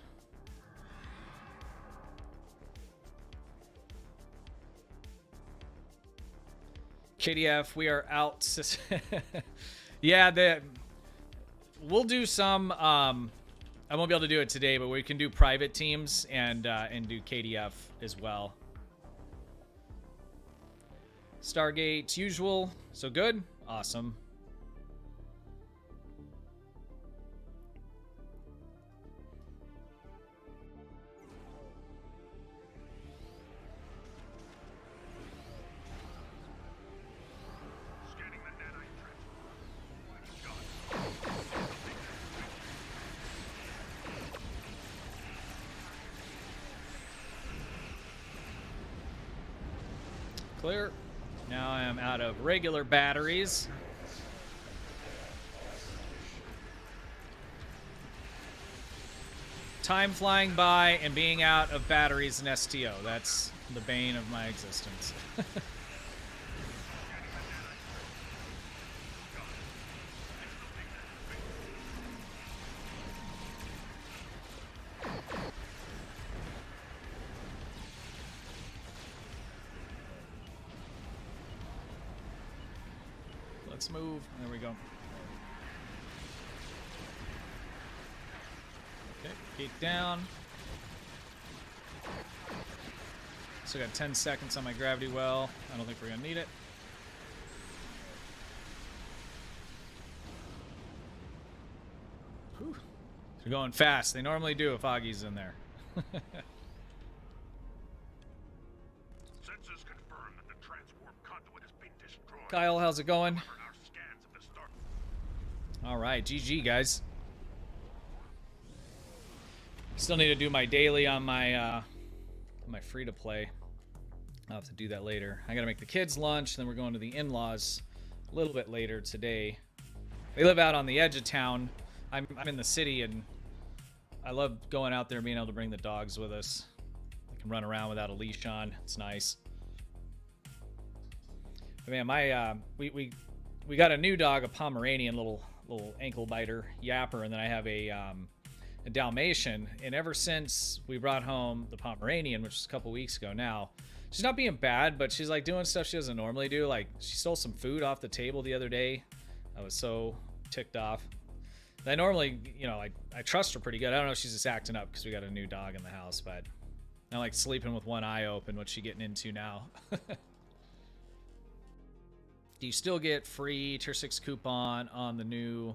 KDF, we are out. Yeah, we'll do some. I won't be able to do it today, but we can do private teams and do KDF as well. Stargate usual, so good, awesome. Clear. Now I am out of regular batteries. Time flying by and being out of batteries in STO. That's the bane of my existence. Let's move. There we go. Okay, gate down. Still got 10 seconds on my gravity well. I don't think we're gonna need it. Whew. They're going fast. They normally do if Augie's in there. Sensors confirm that the transwarp conduit has been destroyed. Kyle, how's it going? All right, GG, guys. Still need to do my daily on my free-to-play. I'll have to do that later. I gotta make the kids lunch, then we're going to the in-laws a little bit later today. They live out on the edge of town. I'm in the city, and I love going out there and being able to bring the dogs with us. I can run around without a leash on. It's nice. But man, we got a new dog, a Pomeranian, little ankle biter yapper, and then I have a Dalmatian. And ever since we brought home the Pomeranian, which was a couple weeks ago now, she's not being bad, but she's like doing stuff she doesn't normally do. Like she stole some food off the table the other day. I was so ticked off. I normally, you know, I trust her pretty good. I don't know if she's just acting up because we got a new dog in the house, but I like sleeping with one eye open. What's she getting into now? Do you still get free tier 6 coupon on the new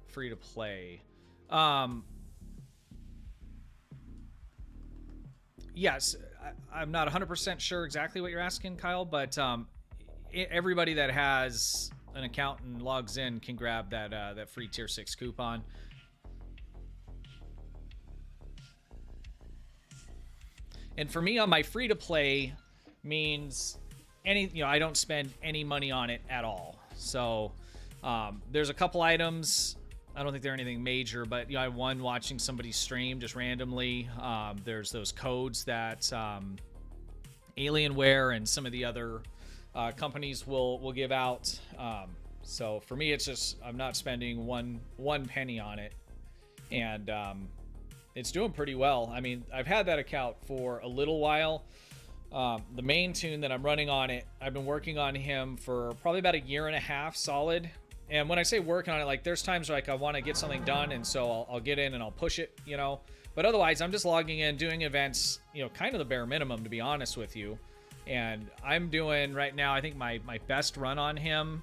free-to-play? Yes, I'm not 100% sure exactly what you're asking, Kyle, but everybody that has an account and logs in can grab that free tier 6 coupon. And for me, on my free-to-play means I don't spend any money on it at all. So there's a couple items. I don't think they're anything major, but I won watching somebody stream just randomly. There's those codes that Alienware and some of the other companies will give out. So for me, it's just I'm not spending one penny on it, and it's doing pretty well. I mean, I've had that account for a little while. The main tune that I'm running on it, I've been working on him for probably about 1.5 years solid. And when I say working on it, like there's times like I want to get something done, and so I'll get in and I'll push it, you know. But otherwise, I'm just logging in, doing events, you know, kind of the bare minimum, to be honest with you. And I'm doing right now, I think my best run on him,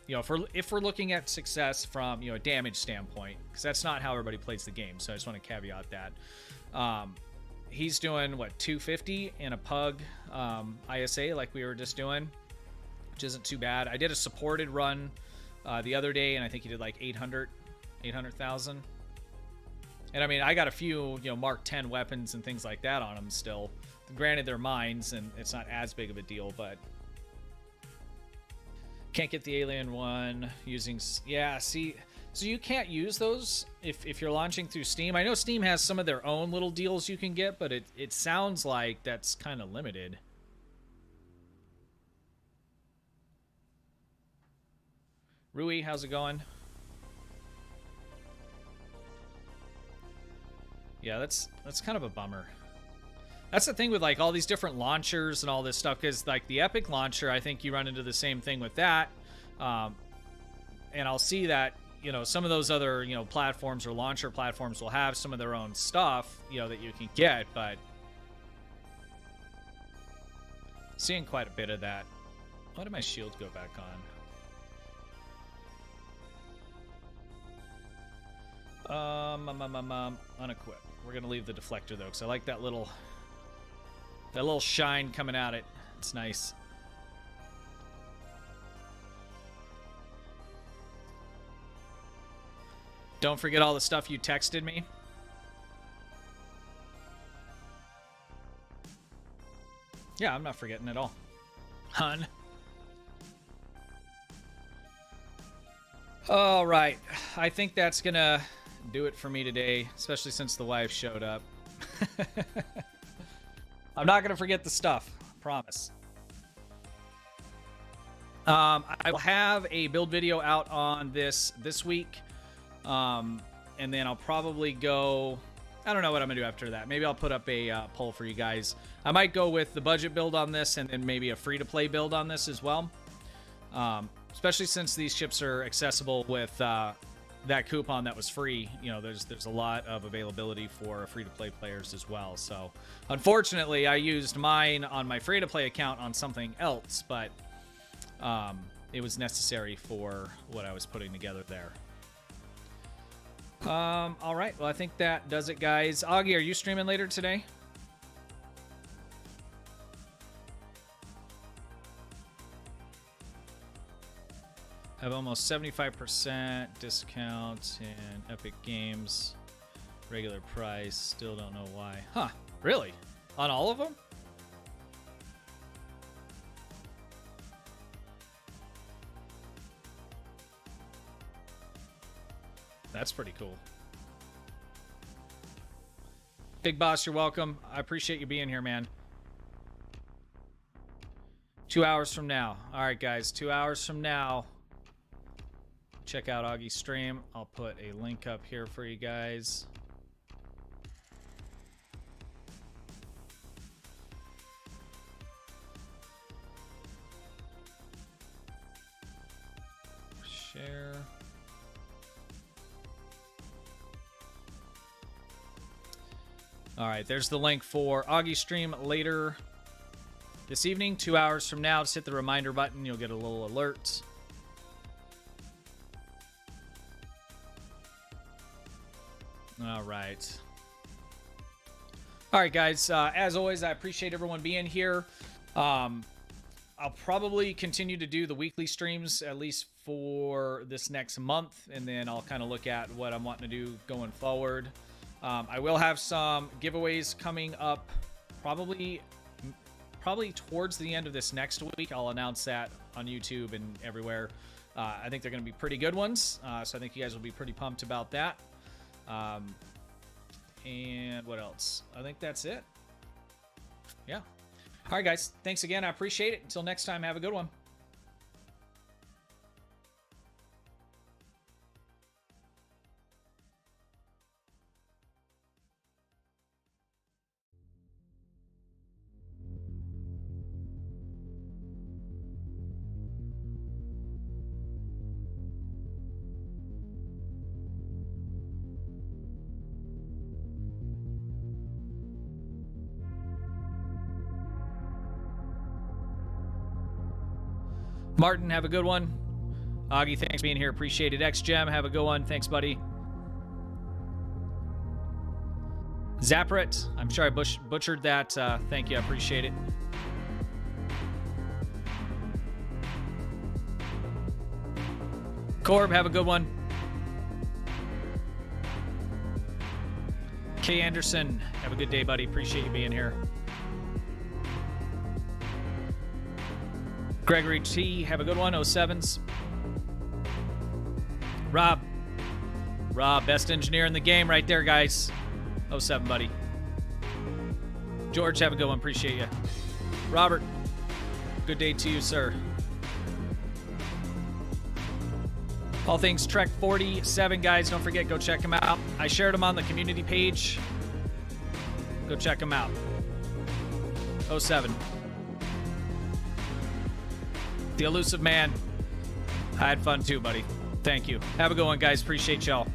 you know, if we're looking at success from, you know, a damage standpoint, because that's not how everybody plays the game. So I just want to caveat that. He's doing what, 250 in a pug ISA like we were just doing, which isn't too bad. I did a supported run the other day, and I think he did like 800,000. And I mean, I got a few, you know, Mark 10 weapons and things like that on him still. Granted, they're mines, and it's not as big of a deal, but can't get the alien one using, yeah, see, so you can't use those if you're launching through Steam. I know Steam has some of their own little deals you can get, but it sounds like that's kind of limited. Rui, how's it going? Yeah, that's kind of a bummer. That's the thing with like all these different launchers and all this stuff, because like the Epic launcher, I think you run into the same thing with that. And I'll see that, you know, some of those other, you know, platforms or launcher platforms will have some of their own stuff, you know, that you can get, but seeing quite a bit of that. Why did my shield go back on? Unequip. We're gonna leave the deflector though, because I like that little shine coming at it. It's nice. Don't forget all the stuff you texted me. Yeah, I'm not forgetting at all. Hun. All right. I think that's gonna do it for me today, especially since the wife showed up. I'm not gonna forget the stuff, promise. I will have a build video out on this week, and then I'll probably go, I don't know what I'm gonna do after that. Maybe I'll put up a poll for you guys. I might go with the budget build on this, and then maybe a free-to-play build on this as well, especially since these ships are accessible with that coupon that was free. You know, there's a lot of availability for free-to-play players as well. So unfortunately, I used mine on my free-to-play account on something else, but it was necessary for what I was putting together there. All right, well, I think that does it, guys. Augie, are you streaming later today? Have almost 75% discount in Epic Games. Regular price. Still don't know why. Huh, really? On all of them? That's pretty cool. Big Boss, you're welcome. I appreciate you being here, man. 2 hours from now. All right, guys, 2 hours from now. Check out Augie's stream. I'll put a link up here for you guys. Share. All right, there's the link for Augie's stream later this evening, 2 hours from now. Just hit the reminder button. You'll get a little alert. All right. All right, guys. As always, I appreciate everyone being here. I'll probably continue to do the weekly streams, at least for this next month, and then I'll kind of look at what I'm wanting to do going forward. I will have some giveaways coming up probably towards the end of this next week. I'll announce that on YouTube and everywhere. I think they're going to be pretty good ones, so I think you guys will be pretty pumped about that. And what else? I think that's it. Yeah. All right, guys. Thanks again. I appreciate it. Until next time, have a good one. Martin, have a good one. Augie, thanks for being here. Appreciate it. XGem, have a good one. Thanks, buddy. Zapret, I'm sure I butchered that. Thank you. I appreciate it. Corb, have a good one. K. Anderson, have a good day, buddy. Appreciate you being here. Gregory T, have a good one. 07s. Rob, best engineer in the game right there, guys. 07, buddy. George, have a good one. Appreciate you. Robert, good day to you, sir. All things Trek 47, guys. Don't forget, go check them out. I shared them on the community page. Go check them out. 07. The Elusive Man. I had fun too, buddy. Thank you. Have a good one, guys. Appreciate y'all.